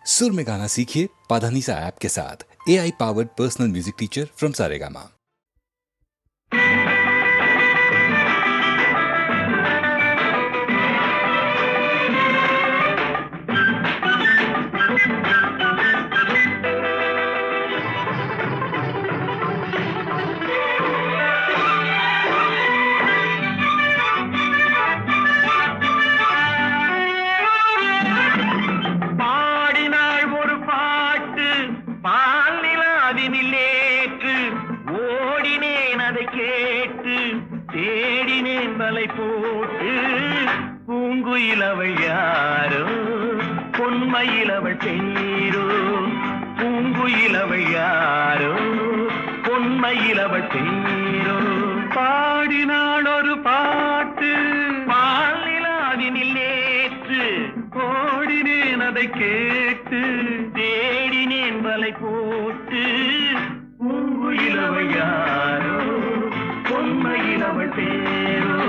सुर में गाना सीखिए पाधानीसा ऐप के साथ। AI powered personal music teacher from Saregama. தேடினேன் வலை போட்டு பூங்குயிலவள் யாரோ பொன்மயிலவள் பேரோ பூங்குயிலவள் யாரோ பொன்மயிலவள் பேரோ பாடினாள் ஒரு பாட்டு பாலிலாவினில் நேற்று ஓடினேன் அதை கேட்டு தேடினேன் வலை போட்டு பூங்குயிலவள் யாரோ பொன்மயிலவள் பேரோ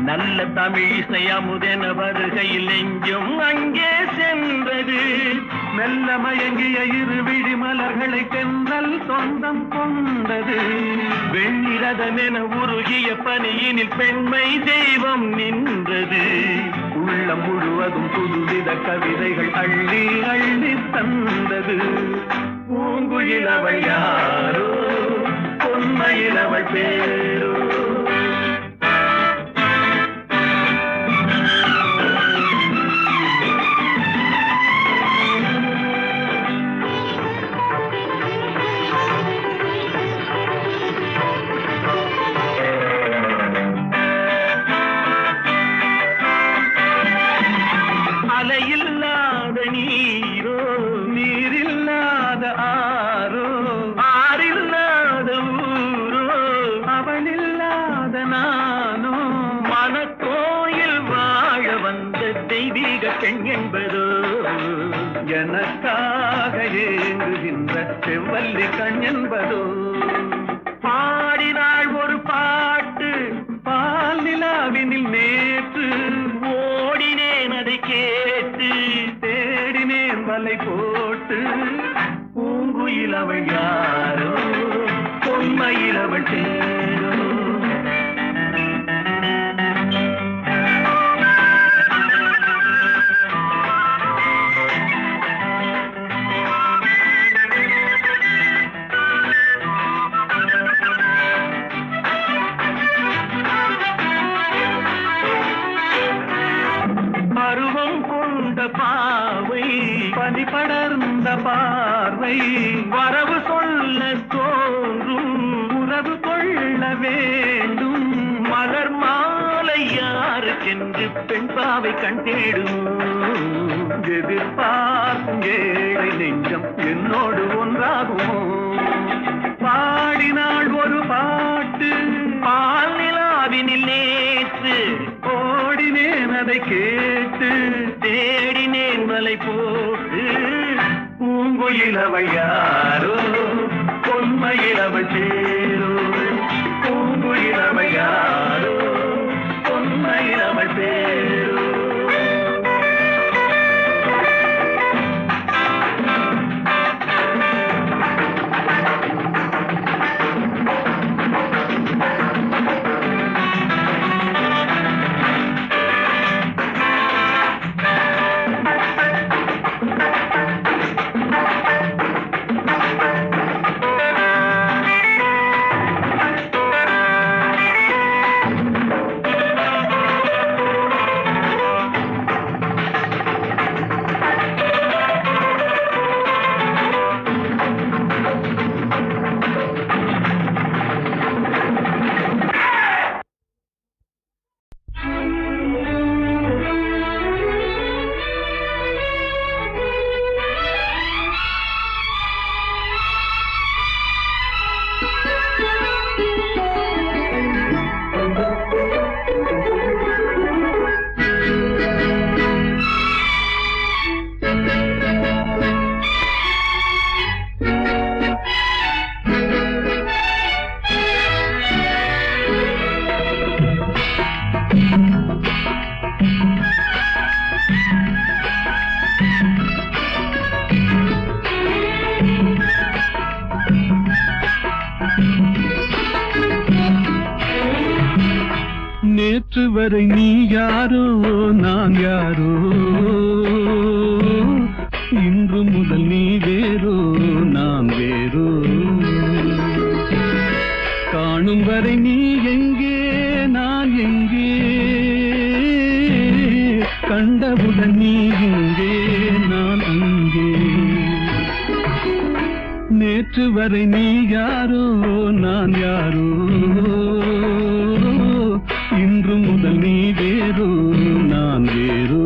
நல்ல தமிழிசை அமுதென வருகையில் நெஞ்சும் அங்கே சென்றது மெல்ல மயங்கிய இரு விழி மலர்களை தென்றல் சொந்தம் கொண்டது வெண்ணிரதமென உருகிய பனியினில் பெண்மை தெய்வம் நின்றது உள்ளம் முழுவதும் புதுவித கவிதைகள் அள்ளி அள்ளி தந்தது பூங்குயிலவள் யாரோ பொன்மயிலவள் பேரோ அலையில்லாத நீரோ நீரில்லாத ஆரோ ஆறில்லாத ஊரோ அவளில்லாத நானோ மனக்கோயில் வாழ வந்த தெய்வீக பெண் என்பதோ எனக்காக ஏங்குகின்ற செவ்வல்லி கண் என்பதோ பாடினாள் ஒரு பாட்டு பால் நிலாவினில் நேற்று ஓடினேன் அதை கேட்டு தேடினேன் வலை போட்டு பூங்குயிலவள் யாரோ பொன்மயிலவள் பேரோ பருவம் கொண்ட பாவை பனி படர்ந்த பார்வை வரவு சொல்ல தோன்றும் உறவு கொள்ள வேண்டும் மலர் மாலை யாருக்கென்று பெண் பாவை கண் தேடும் எதிர்பார்க்கும் ஏழை நெஞ்சம் என்னோடு ஒன்றாகுமோ பாடினாள் ஒரு பாட்டு பால் நிலாவினில் நேற்று ஓடினேன் அதை கேட்டு தேடினேன் வலை போட்டு பூங்குயிலவள் யாரோ பொன்மயிலவள் பேரோ பூங்குயிலவள் யாரோ பொன்மயிலவள் பேரோ வரை நீ யாரோ நான் யாரோ, இன்று முதல் நீ வேறோ நான் வேறோ. காணும் வரை நீ எங்கே நான் எங்கே, கண்டவுடன் நீ எங்கே நான் அங்கே. நேற்று வரை நீ யாரோ நான் யாரோ, இன்று முதல் நீ வேறோ நான் வேறோ.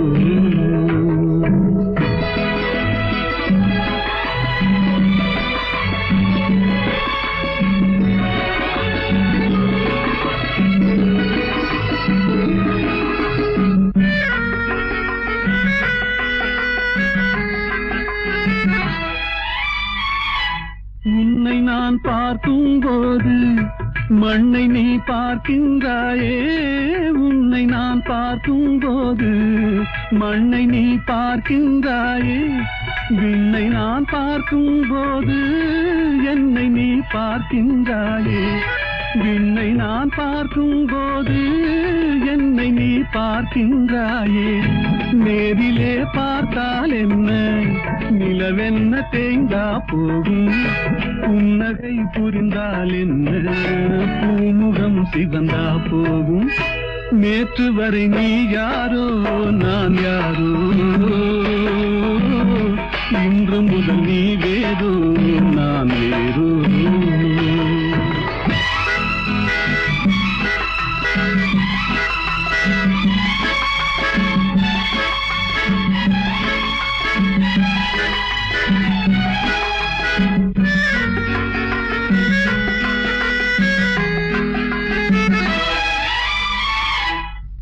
உன்னை நான் பார்க்கும் போது மண்ணை நீ பார்க்கின்றாயே, உன்னை நான் பார்க்கும் போது மண்ணை நீ பார்க்கின்றாயே. விண்ணை நான் பார்க்கும் போது என்னை நீ பார்க்கின்றாயே. விண்ணை நான் பார்க்கும் போது என்னை நீ பார்க்கின்றாயே. நேரிலே பார்த்தால் என்ன, நிலவென்ன தேய்ந்தா போகும், புன்னகை புரிந்தால் என்ன, பூமுகம் சிவந்தா போகும். நேற்று வரை நீ யாரோ நான் யாரோ, இன்று முதல் நீ வேறோ நான் வேறோ.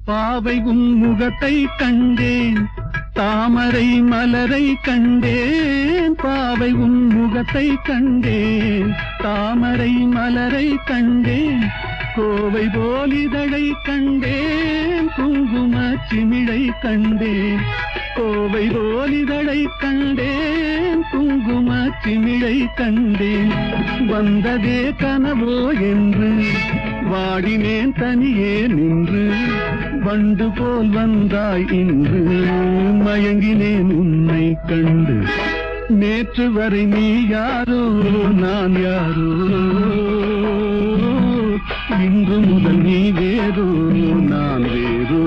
பாவை உன் முகத்தை கண்டேன், தாமரை மலரை கண்டேன். பாவை உன் முகத்தை கண்டேன், தாமரை மலரை கண்டேன். கோவை போல் இதழை கண்டேன், குங்கும சிமிழை கண்டேன். கோவை போல் இதழை கண்டேன், குங்கும சிமிழை கண்டேன். வந்ததே கனவோ என்று வாடினேன் தனியே நின்று, வண்டு போல் வந்தாய் இன்று மயங்கினேன் உன்னை கண்டு. நேற்று வரை நீ யாரோ நான் யாரோ, இன்று முதல் நீ வேறோ நான் வேறோ.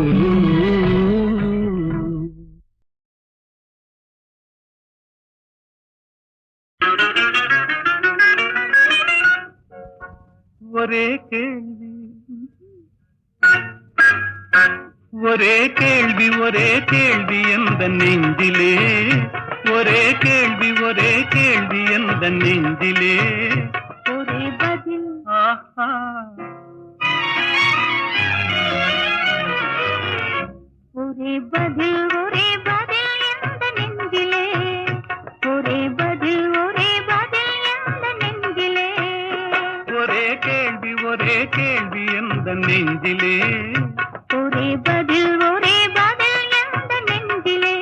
ஒரே கேள்வி ஒரே கேள்வி ஒரே கேள்வி எந்த நெஞ்சிலே, ஒரே கேள்வி எந்த நெஞ்சிலே. ஒரே பதில் ஆஹா ஒரே பதில் எந்த நெஞ்சிலே. ஒரே பதில் எந்த நெஞ்சிலே. ஒரே கேள்வி எந்த நெஞ்சிலே. ஒரே பதில் எந்த நெஞ்சிலே.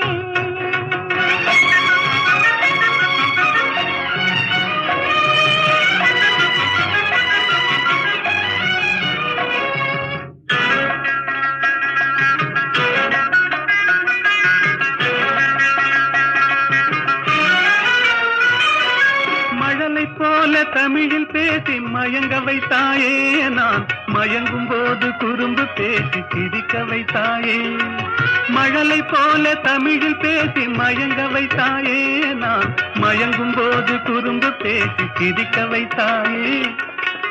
மழலை போல தமிழில் பேசி மயங்க வைத்தாயே, நான் மயங்கும் போது குறும்பு பேசி சிரிக்க வைத்தாயே. மழலை போல தமிழில் பேசி மயங்க வைத்தாயே, நான் மயங்கும் போது குறும்பு பேசி சிரிக்க வைத்தாயே.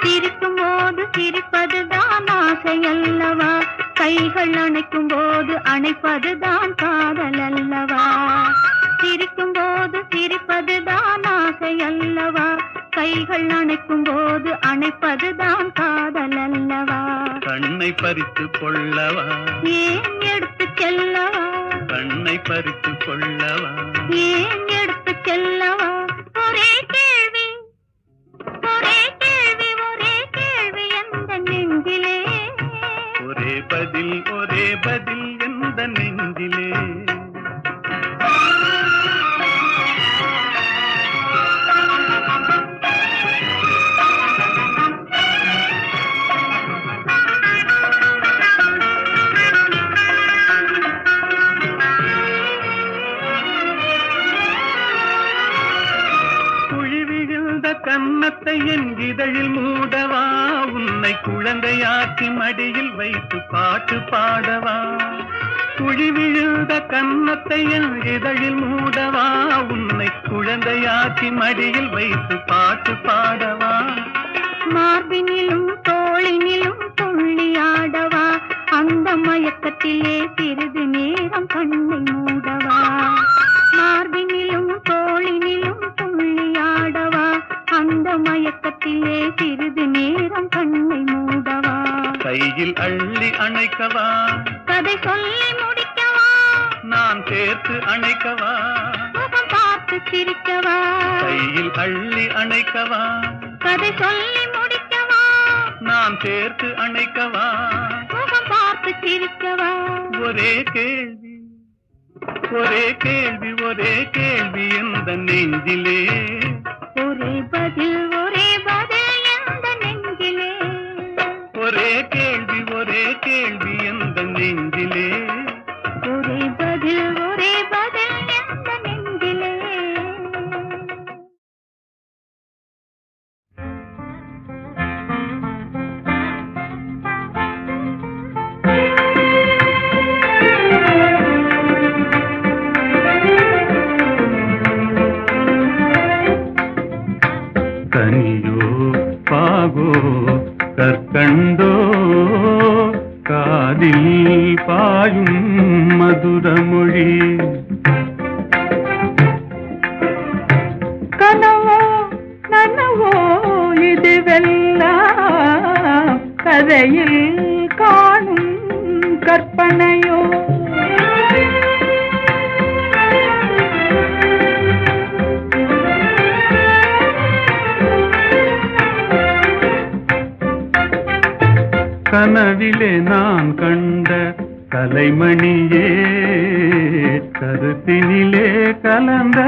சிரிக்கும் போது சிரிப்பதுதான் ஆசை அல்லவா, கைகள் அணைக்கும் போது அணைப்பதுதான் காதல் அல்லவா. சிரிக்கும் போது சிரிப்பதுதான் ஆசை அல்லவா, கைகள் அணைக்கும் போது அணைப்பதுதான் காதல் அல்லவா. கண்ணை பறித்து கொள்ளவா, ஏன் எடுத்து செல்லவா, கண்ணை பறித்து கொள்ளவா, ஏன் எடுத்து செல்லவா. ஒரே கேள்வி எந்த நெஞ்சிலே. ஒரே பதில் எந்த நெஞ்சிலே. கன்னத்தை என் இதழில் மூடவா, உன்னை குழந்தையாக்கி மடியில் வைத்து பாட்டு பாடவா. குழி விழுந்த கன்னத்தை என் இதழில் மூடவா, உன்னை குழந்தையாக்கி மடியில் வைத்து பாட்டு பாடவா. மார்பினிலும் தோளினிலும் துள்ளியாடவா, அந்த மயக்கத்திலே சிறிது நேரம் கண்ணை மூடவா. மார்பினிலும் தோளினிலும் துள்ளியாடவா, அந்த மயக்கத்திலே சிறிது நேரம் கண்ணை மூடவா. கையில் அள்ளி அணைக்கவா, கதை சொல்லி முடிக்கவா, நான் சேர்த்து அணைக்கவா. முகம் பார்த்து சிரிக்கவா, கையில் அள்ளி அணைக்கவா, கதை சொல்லி முடிக்கவா, நான் சேர்த்து அணைக்கவா. முகம் பார்த்து சிரிக்கவா. ஒரே கேள்வி ஒரே கேள்வி ஒரே கேள்வி எந்த நெஞ்சிலே, ஒரே பதில் எந்த நெஞ்சிலே. ஒரே கேள்வி எந்த நெஞ்சிலே. ஒரே பதில் எந்த நெஞ்சிலே. கனியோ பாகோ கற்கண்டோ காதில் பாயும் மதுரமொழி. கனவோ நனவோ இதுவெல்லாம் கதையில் காணும் கற்பனையோ. கனவிலே நான் கண்ட கலைமணியே, கருத்தினிலே கலந்த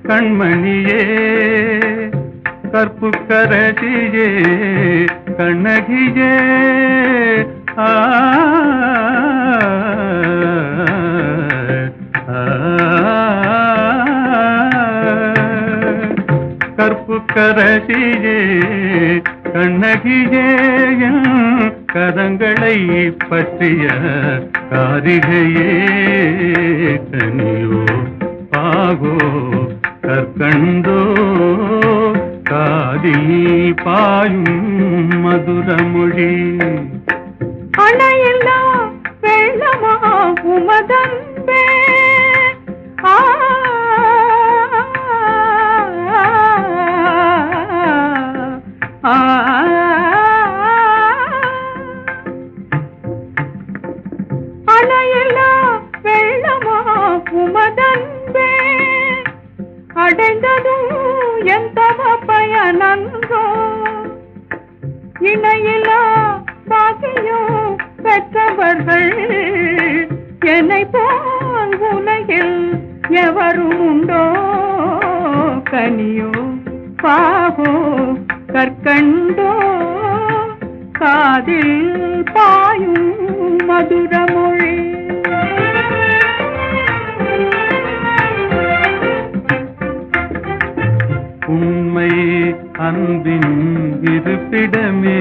கண்மணியே, கற்புக்கரசியே கண்ணகியே. ஆ கற்புக்கரசியே கண்ணகியே, கரங்களை பற்றிய காரிகையே. கனியோ பாகோ கற்கண்டோ காதில் பாயும் மதுரமொழி. அணையில்லா வெள்ளமா உமதன்பே, அணையில்லா வெள்ளமா உமதன்பே, அடைந்ததும் எந்த பயனன்றோ. இணையிலா பாக்கியம் பெற்றவர்கள் என்னை போல் உலகில் எவரும் உண்டோ. கனியோ பாகோ கற்கண்டோ காதில் பாயும் மதுரமொழி. உண்மை அன்பின் இருப்பிடமே,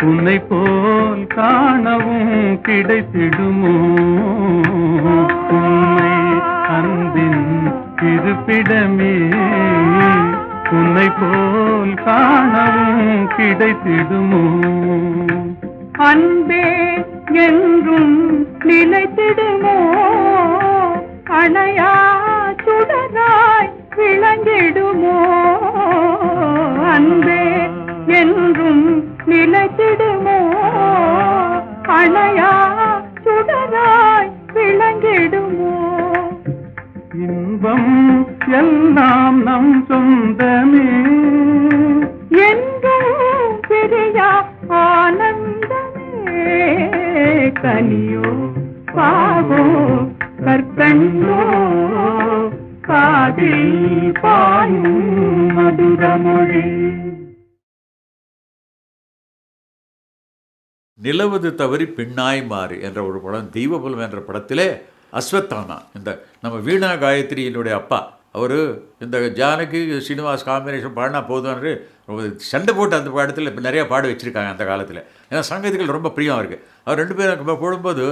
உன்னை போல் காணவும் கிடைத்திடுமோ. உண்மை அன்பின் இருப்பிடமே, உன்னை போல் காணவும் கிடைத்திடுமோ. அன்பே என்றும் நிலைத்திடுமோ, அணையா சுடராய் விளங்கிடுமோ. அன்பே என்றும் நிலைத்திடுமோ, அணையா சுடராய் விளங்கிடுமோ. இன்பம் எல்லாம் நம் சொந்தமே, என்றும் பிரியா ஆனந்தமே. கனியோ பாகோ கற்கண்டோ காதில் பாயும் மதுரமொழி. நிலவது தவறி பெண்ணாய் மாறி என்ற ஒரு படம், தெய்வபுலம் என்ற படத்திலே அஸ்வத்தானா, இந்த நம்ம வீணா காயத்ரியினுடைய அப்பா, அவர் இந்த ஜானகி ஸ்ரீனிவாஸ் காம்பினேஷன் பாடினா போதும்னு சண்டை போட்டு அந்த பாடத்தில் இப்போ நிறையா பாட வச்சுருக்காங்க அந்த காலத்தில். ஏன்னா சங்கீதங்கள் ரொம்ப பிரியம் இருக்குது. அவர் 2 பேரும் போடும்போது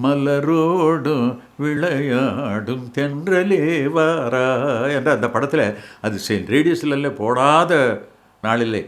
மலரோடும் விளையாடும் தென்றலே வாரா என்ற அந்த படத்தில் அது ரேடியோஸ்ல போடாத நாளில்லை.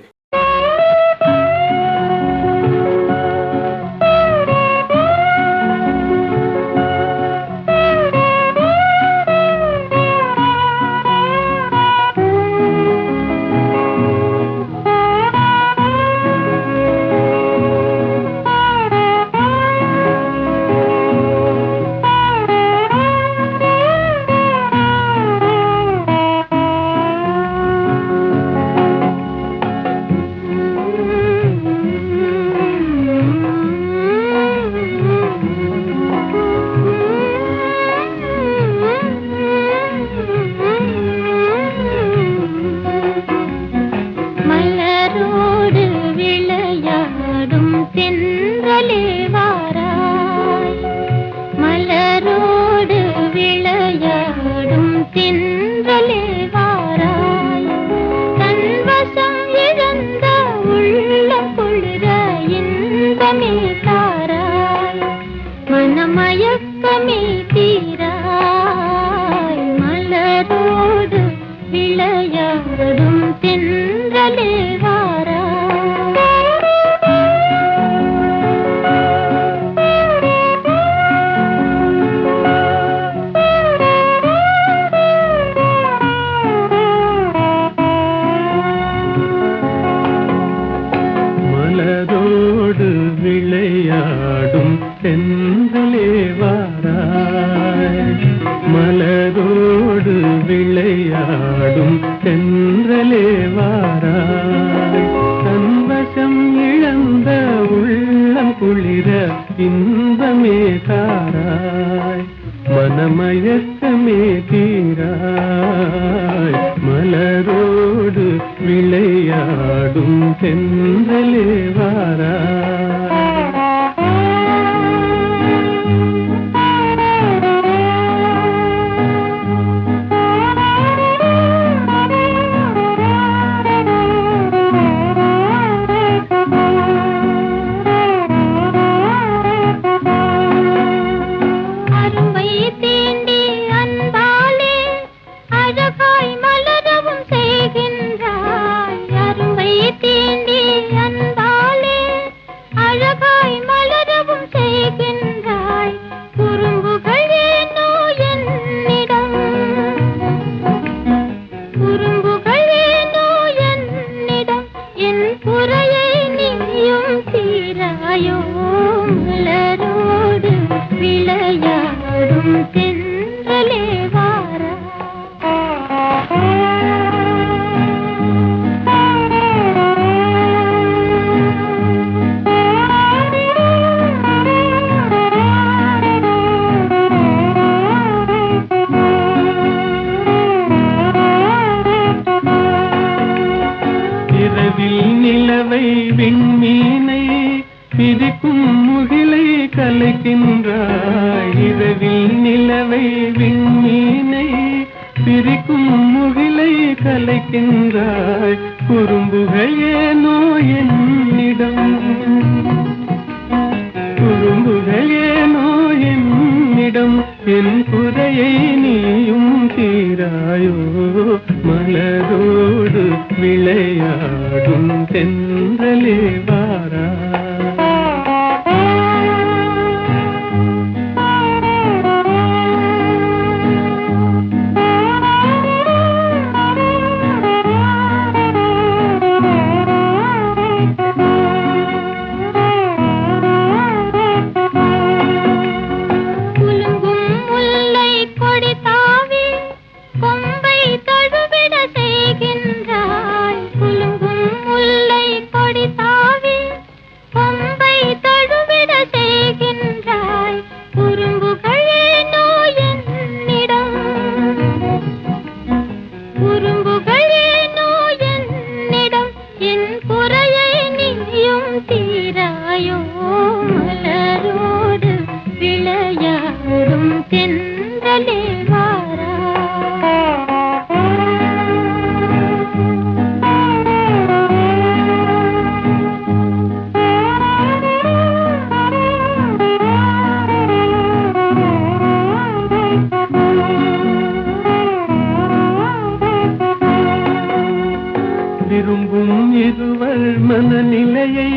மனநிலையை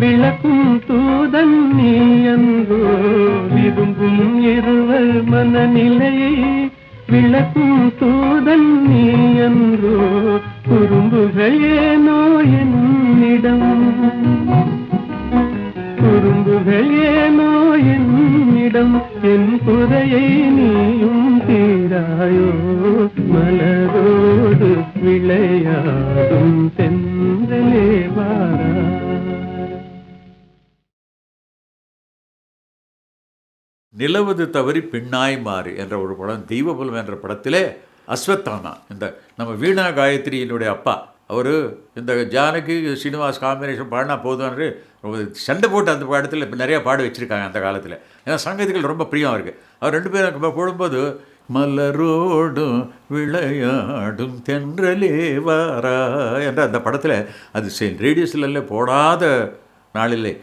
விளக்கும் தூதன் நீ அன்றோ. விரும்பும் இருவர் மனநிலையை விளக்கும் தூதன் நீ அன்றோ. குறும்புகள் ஏனோ என்னிடம், குறும்புகள் ஏனோ என்னிடம். என் குறையை நீயும் தீராயோ. மலரோடு விளையாடும் தென்றலே வாரா. நிலவது தவறி பின்னாய் மாறி என்ற ஒரு படம், தெய்வபுலம் என்ற படத்திலே அஸ்வத்தானா, இந்த நம்ம வீணா காயத்ரியினுடைய அப்பா, அவர் இந்த ஜானகி ஸ்ரீனிவாஸ் காம்பினேஷன் பாடினா போதும்னு சண்டை போட்டு அந்த படத்தில் இப்போ நிறையா பாடு வச்சுருக்காங்க அந்த காலத்தில். ஏன்னா சங்கீதங்கள் ரொம்ப பிரியம் இருக்குது. அவர் ரெண்டு பேரும் போடும்போது மலரோடும் விளையாடும் தென்றலே வாரா என்ற அந்த படத்தில் அது ரேடியோஸ்ல போடாத நாளிலே.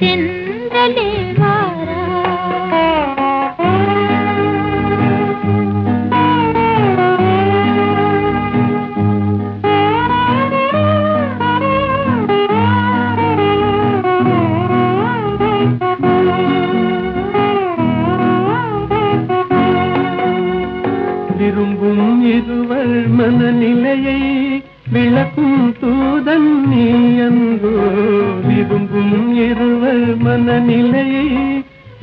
தென்றலே வாரா. விரும்பும் இருவர் மனநிலையை விளக்கும் தூதன் நீ அன்போ. விரும்பும் இருவர் மனநிலையை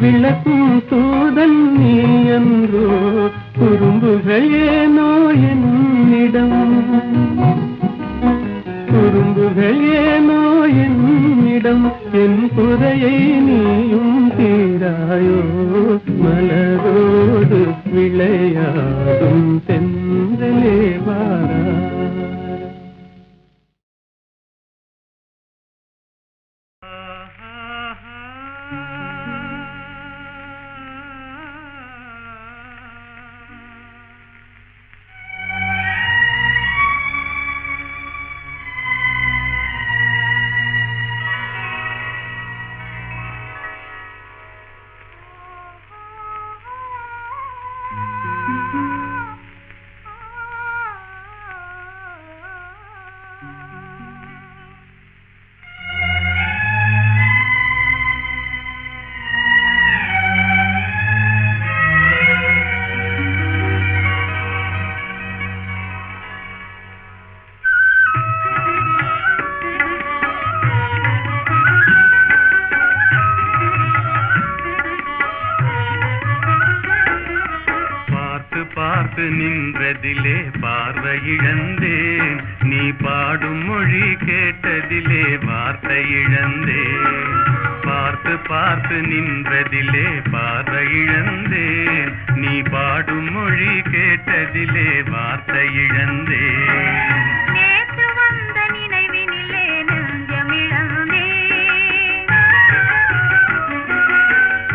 விளக்கும் தூதன் நீ அன்றோ. குறும்புகள் ஏனோ என்னிடம், குறும்புகள் ஏனோ என்னிடம், என் குறையை நீயும் தீராயோ. மலரோடு விளையாடும் தென்றலே வாரா. பார்த்து நின்றதிலே பார்வை இழந்தேன், நீ பாடும் மொழி கேட்டதிலே வார்த்தை இழந்தேன். பார்த்து பார்த்து நின்றதிலே பார்வை இழந்தேன், நீ பாடும் மொழி கேட்டதிலே வார்த்தை இழந்தேன். நேற்று வந்த நினைவினிலே நெஞ்சமிழந்தேன்,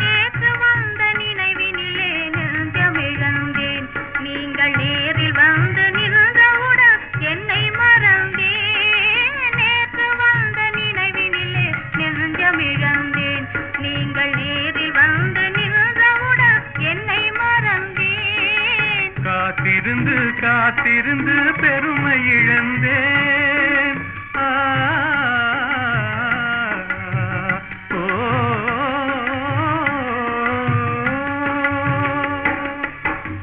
நேற்று வந்த நினைவினிலே நெஞ்சமிழந்தேன். நீங்கள் நேரில் வந்து நின்றவுடன் என்னை மறந்தேன். நேற்று வந்த நினைவினிலே நெஞ்சமிழந்தேன், நீங்கள் நேரில் வந்து நின்றவுடன் என்னை மறந்தேன். காத்திருந்து காத்திருந்து பெருமை இழந்தேன்.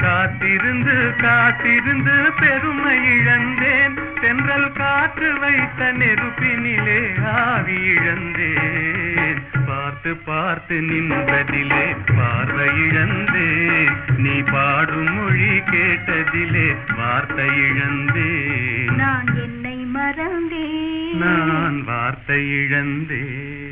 காத்திருந்து காத்திருந்து பெருமை இழந்தேன், தென்றல் காற்று வைத்த நெருப்பினிலே ஆவி இழந்தேன். பார்த்து பார்த்து நின்றதிலே பார்வை இழந்தேன், நீ பாடும் மொழி கேட்டதிலே வார்த்தை இழந்தேன். நான் என்னை மறந்தேன், நான் வார்த்தை இழந்தேன்.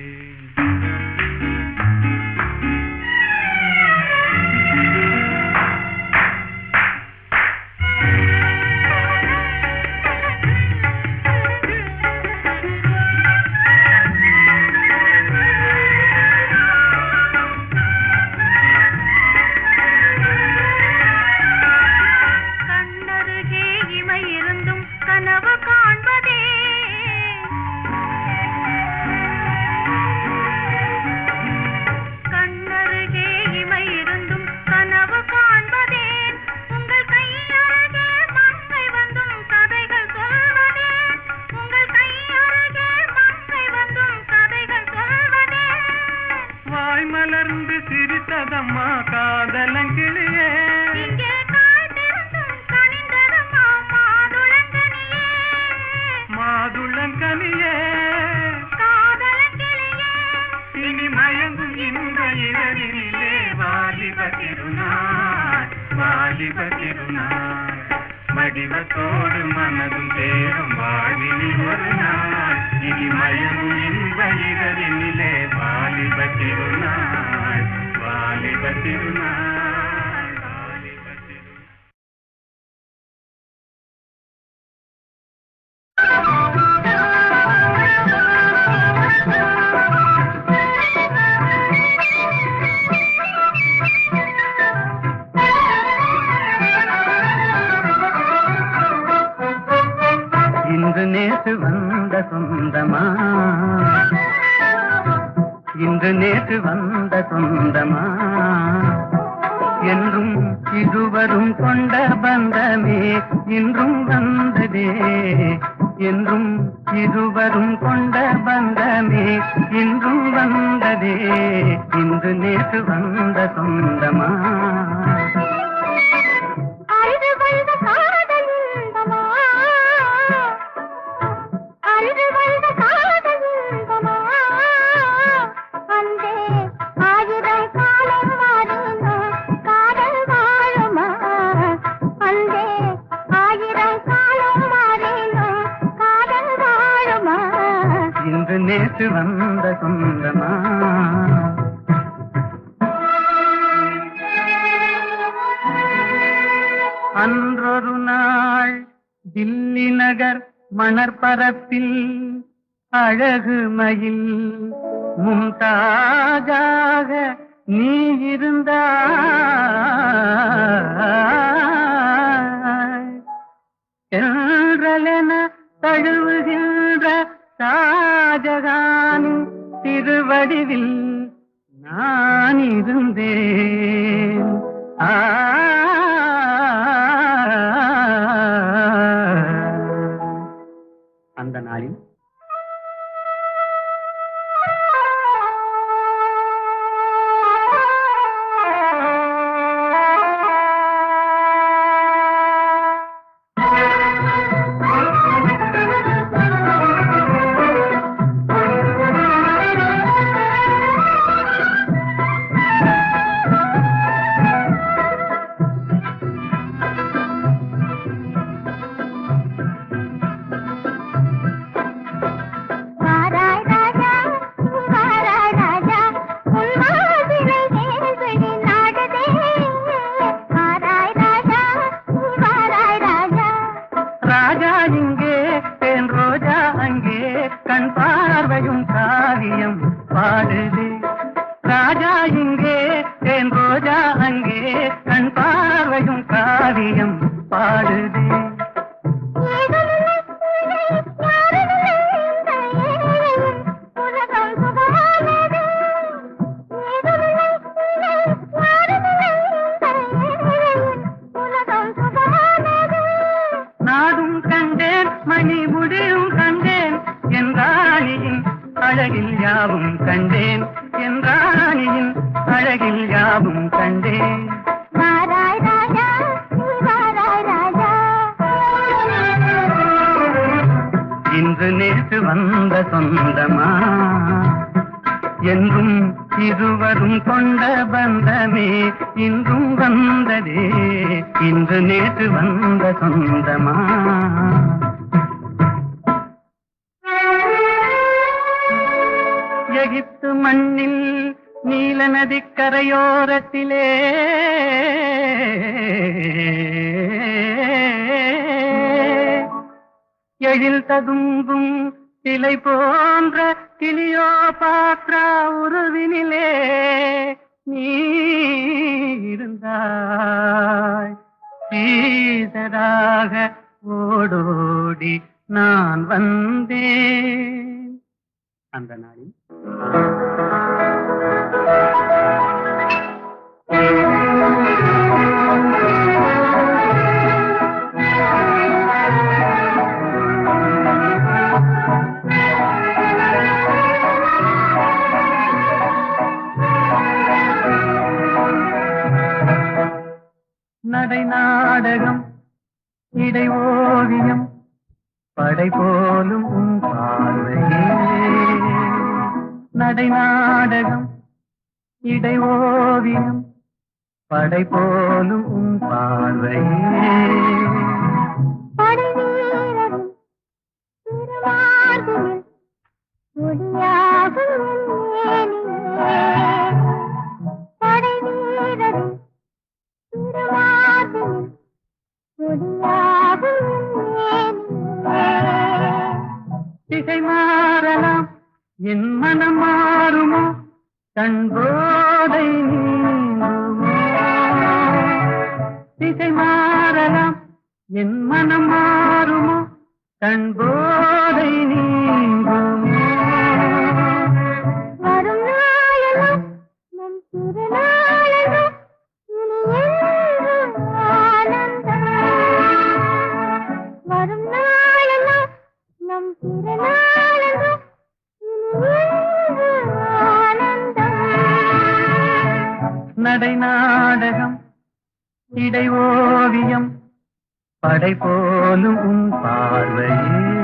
கண்ணருகே இமை இருந்தும் கனவு காண்பதே, கண்ணருகே இமை இருந்தும் கனவு காண்பதே. உங்கள் கையருகே மங்கை வந்தும் கதைகள் சொல்வதே, உங்கள் கையருகே மங்கை வந்தும் கதைகள் சொல்வதே. வாய் மலர்ந்து சிரித்ததம்மா காதலங்கிளியே, இங்கே காய்ந்திருந்தும் கனிந்ததம்மா மாதுளங்கனியே, மாதுளங்கனியே. காதலங்கிளியே. இனி மயங்கும் இந்த இரவினிலே வாலிப திருநாள், வாலிப திருநாள். வடிவத்தோடு மனதும் தேரும் வாழ்வினில் ஒரு நாள். இனி மயங்கும் இந்த இரவினிலே வாலிப திருநாள், வாலிப திருநாள், வாலிப திருநாள். இன்று நேற்று வந்த சொந்தமா, இன்று நேற்று வந்த சொந்தமா என்றும் இருவரும் கொண்ட பந்தமே இன்றும் வந்ததே என்றும் இருவரும் கொண்ட பந்தமே இன்றும் வந்ததே இன்று நேற்று வந்த சொந்தமா அழுது வந்த காதல் இன்பமா அழுது வந்த காதல் இன்பமா அந்தே ஆயிரம் காலம் வாழும் காதல் வாழுமா அந்தே ஆயிரம் காலம் வாழும் காதல் வாழுமா இன்று நேற்று வந்த சொந்தமா அன்றொரு நாள் தில்லி நகர் மணற்பரப்பில் அழகு மயில் மும்தாஜாக நீ இருந்தாய் என்றலென தழுவுகின்ற ஷாஜகானின் திருவடிவில் நான் இருந்தேன் அந்த நாளில் இன்று நேற்று வந்த சொந்தமா என்றும் இருவரும் கொண்ட பந்தமே இன்றும் வந்ததே இன்று நேற்று வந்த சொந்தமா எகிப்து மண்ணில் நீல நதிக்கரையோரத்திலே எழில் ததும்பும் சிலை போன்ற கிளியோபாத்ரா உருவினிலே நீ இருந்தாய் சீதராக ஓடோடி நான் வந்தேன் அந்த நாளில் நடை நாடகம் இடை ஓவியம் படை போலும் உன் பார்வையே நடை நாடகம் இடை ஓவியம் படை போலும் உன் பார்வையே படை வீரரின் திருமார்பினில் ஒளியாகும் மேனியே படை வீரரின் திருமார்பினில் ஒளியாகும் மேனியே திசை மாறலாம் என் மனம் மாறுமோ கண்போதை நீங்குமோ திசை மாறலாம் என் மனம் மாறுமோ கண்போதை நீங்குமோ வரும் நாயன் நடை நாடகம் இடை ஓவியம் படை போலும் உன் பார்வையே